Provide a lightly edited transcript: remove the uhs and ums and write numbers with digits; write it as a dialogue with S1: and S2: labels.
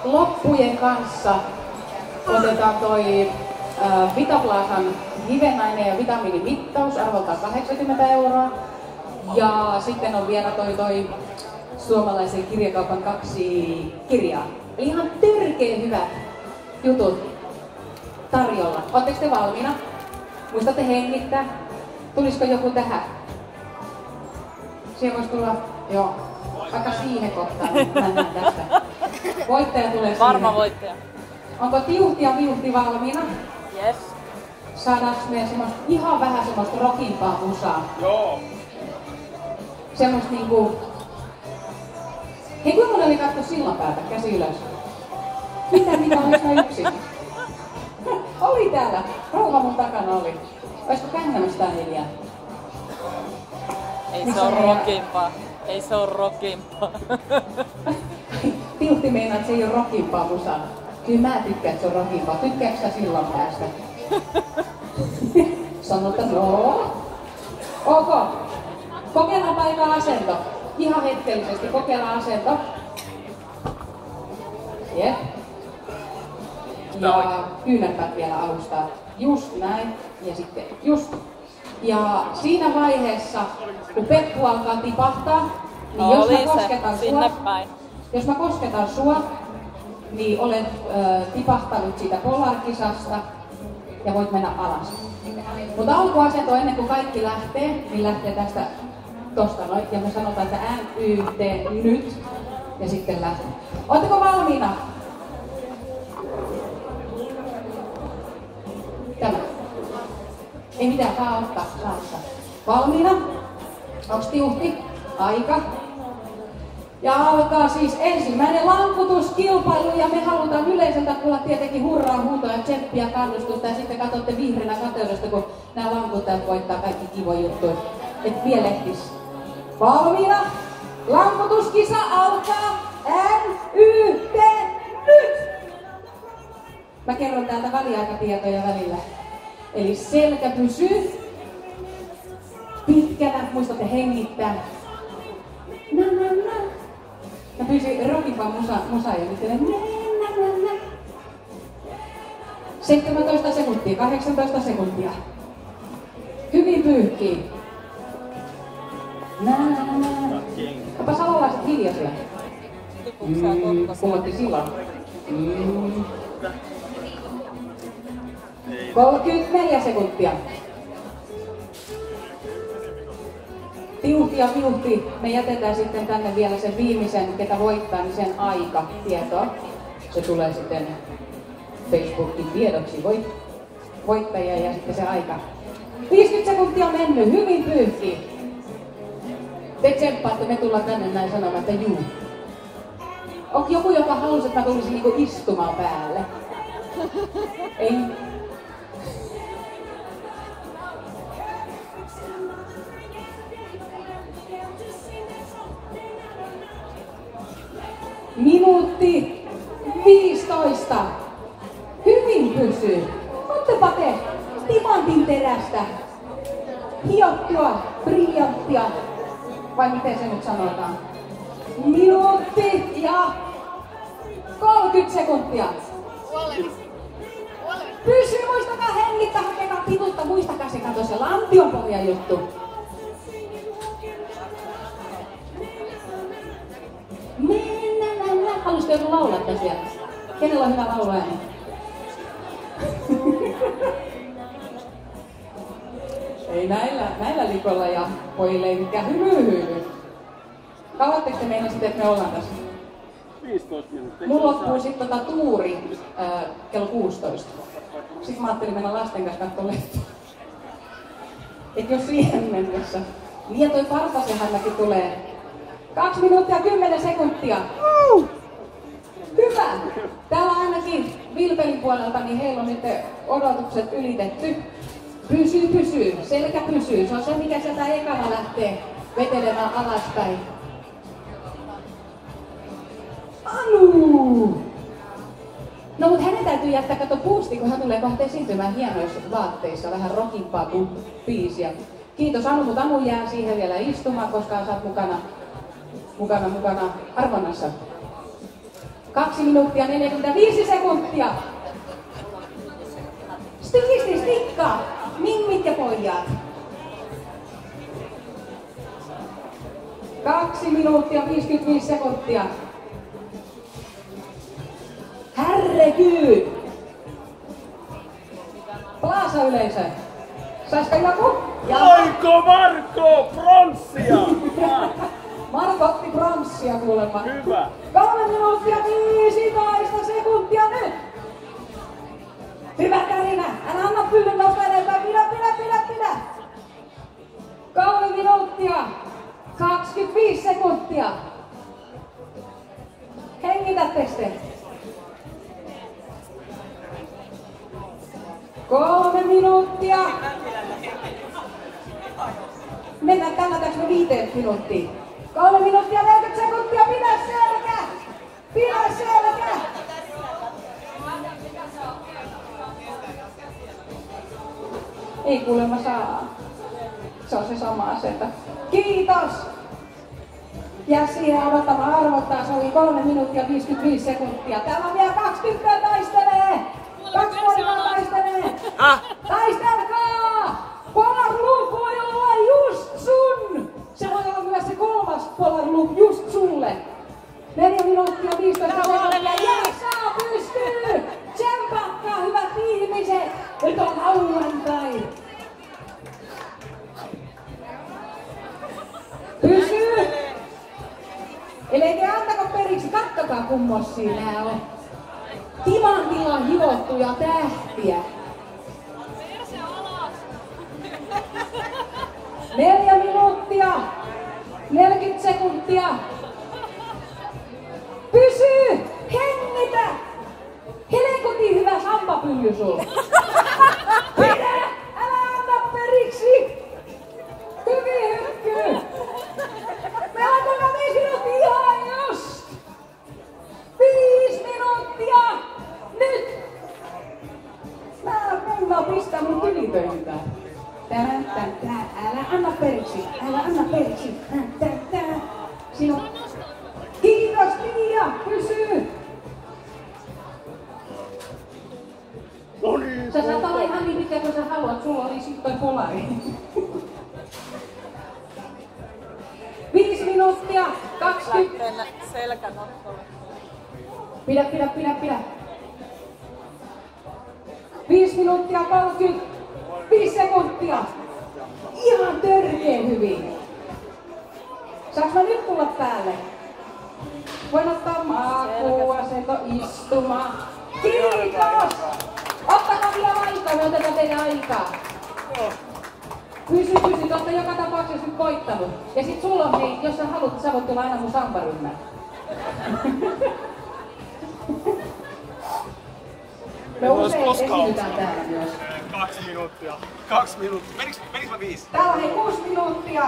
S1: loppujen kanssa otetaan toi Vitaplazan hivenainen ja vitamiinimittaus arvoltaan 80 €. Ja sitten on vielä toi suomalaisen kirjakaupan 2 kirjaa. Eli ihan törkeen hyvät jutut tarjolla. Ootteko te valmiina? Muistatte hengittää? Tulisiko joku tähän? Siihen voisi tulla, joo, vaikka siihen kohtaan. Mennään tästä. Voittaja tulee siihen.
S2: Varma voittaja.
S1: Onko Tiuhti ja Viuhti valmiina?
S2: Yes.
S1: Saadaanko meidän ihan vähän semmoista rockimpaa musaa?
S3: Joo.
S1: Semmoista niinku... Hei, kuinka moni oli katso sillanpäätä? Käsi ylös. Mitä olis mä yksin? Oli täällä. Rouva mun takana oli. Olisiko Kännämöstä hiljaa?
S2: Ei se oo rockimpaa. Ei se oo rockimpaa.
S1: Tiuhti meinaa, että se ei oo rockimpaa musaa. Kyllä mä tykkään, että se on rockimpaa. Tykkääkö sä sillanpäästä? Sanot, että joo. Ok. Kokeillaan paikkaa asento. Ihan hetkellisesti kokeillaan asento. Jep. Ja kyynärpäät vielä alusta. Just näin. Ja sitten just. Ja siinä vaiheessa, kun peppu alkaa tipahtaa, niin jos mä kosketan sua, niin olet tipahtanut siitä Polar-kisasta ja voit mennä alas. Mutta alkuasento ennen kuin kaikki lähtee, niin lähtee tästä tosta noin. Ja me sanotaan, että NYT nyt ja sitten lähtee. Ootteko valmiina? Tämä. Ei mitään, saa ottaa. Valmiina? Onks Tiuhti? Aika. Ja alkaa siis ensimmäinen lankutuskilpailu ja me halutaan yleisöltä kuulla tietenkin hurraa, huutoa ja tsemppiä, kannustusta ja sitten katsotte vihreänä kateudesta, kun nämä lankuttajat voittaa kaikki kivoja juttuja. Et vielä ehtis. Valmiina? Lankutuskisa alkaa! NYT nyt! Mä kerron täältä väliaikatietoja välillä. Eli selkä pysyy pitkänä, muistatte hengittää. Mä pyysin rockimpaa musaa ja nyt 17 sekuntia, 18 sekuntia. Hyvin pyyhkii. Onpa salalaiset hiljaisia. Kuulotti silloin. 34 sekuntia. Tiuhti ja Viuhti, me jätetään sitten tänne vielä sen viimeisen, ketä voittaa, niin sen aika tietoa. Se tulee sitten Facebookin tiedoksi voittajia ja sitten se aika. 50 sekuntia on mennyt, hyvin pyyhki. Te tsemppaatte, me tullaan tänne näin sanomaan, että juu. Onko joku, joka halusi, että mä tulisin niinku istumaan päälle? Ei. Minuutti 15. Hyvin pysyy. Ottepa te timantin terästä. Hiottua, briljanttia. Vai miten se nyt sanotaan? Minuutti ja 30 sekuntia. Pysy, muistakaa hengittää, hakekaa pituutta, muistakaa se, kato se lantion pohjan juttu. Haluaisiko joku laulaa tässä vielä? Kenellä on hyvä lauluääni? Ei näillä likoilla ja pojille ei mikään hymy. Kauatteko te meinasitte, että me ollaan tässä?
S3: 15 minuuttia.
S1: Mulla loppuu sitten tuuri kello 16. Sitten mä ajattelin mennä lasten kanssa katsomaan lehtiä. Et jos siihen mennessä. Niin ja toi Partasenhannakin tulee. 2 minuuttia 10 sekuntia. Hyvä! Täällä ainakin Vilpelin puolelta, niin heillä on nyt odotukset ylitetty. Pysyy. Selkä pysyy. Se on se, mikä sieltä ekana lähtee vetelemään alaspäin. Anu! No mut hänen täytyy jättää kato boosti, kun hän tulee kohta esiintymään hienoissa vaatteissa, vähän rockimpaa kuin biisiä. Kiitos Anu, mutta Anu jää siihen vielä istumaan, koska sä oot mukana arvonnassa. 2 minuuttia 45 sekuntia. Stykisti, stikka, mimmit ja pojat. 2 minuuttia 55 sekuntia. Herregud! Plaasa-yleisö. Saisko joku?
S3: Voiko Marko pronssia?
S1: Marko otti pronssia kuulemma.
S3: Hyvä.
S1: 3 minuuttia 15 sekuntia nyt. Hyvä Carina. Älä anna pyllyn nousta enempää. Pidä. 3 minuuttia 25 sekuntia. Hengitättekö te? 3 minuuttia. Mennään kannataanko me 5 minuuttia? 3 minuuttia 40 sekuntia. Pidä selkä. Ei kuulemma saa. Se on se sama asenta. Kiitos! Ja siihen odottamaan arvottaa, se oli 3 minuuttia 55 sekuntia. Täällä on vielä 2 tyttöä taistelee! 2 poikaa taistelee! Taistelkaa! Polar Loop voi olla just sun! Se voi olla myös se 3. Polar Loop just sulle. 4 minuuttia 15 sekuntia. Ja saa pystyy! Tsempatkaa hyvät ihmiset! Nyt on lauantai! Pysyy! Eli antako periksi, kattokaa kummossia nää on. Timantilla hiottuja tähtiä. 4 minuuttia. 40 sekuntia. Pysy! Hengitä! Helekutin hyvä sampapylly sulla. Pidä! Älä anna periksi! Hyvin hytkyy! Me laitetaan 5 minuuttia ihan just! 5 minuuttia! Nyt! Mä pistää mun tilipöytään. Älä anna periksi! Siinä on... Kiitos Pia! Pysy! Sä saat olla ihan niin pitkä kuin sä haluat, sulla oli sit toi polari. 5 minuuttia, 20.
S2: Selkänottolle.
S1: Pidä. 5 minuuttia 35 sekuntia. Ihan törkeen hyvin. Saanko mä nyt tulla päälle? Voin ottaa makuuasento istumaan. Kiitos! Ottakaa vielä aikaa, me otetaan teidän aikaa. Pysy, te olette joka tapauksessa nyt voittanut. Ja sit sulla on hei, jos sä haluat, sä voit tulla aina mun samparyhmään. Me usein esitytään täällä myös.
S3: 2 minuuttia. 2 minuuttia. Menikö mä 5?
S1: Täällä on hei 6 minuuttia.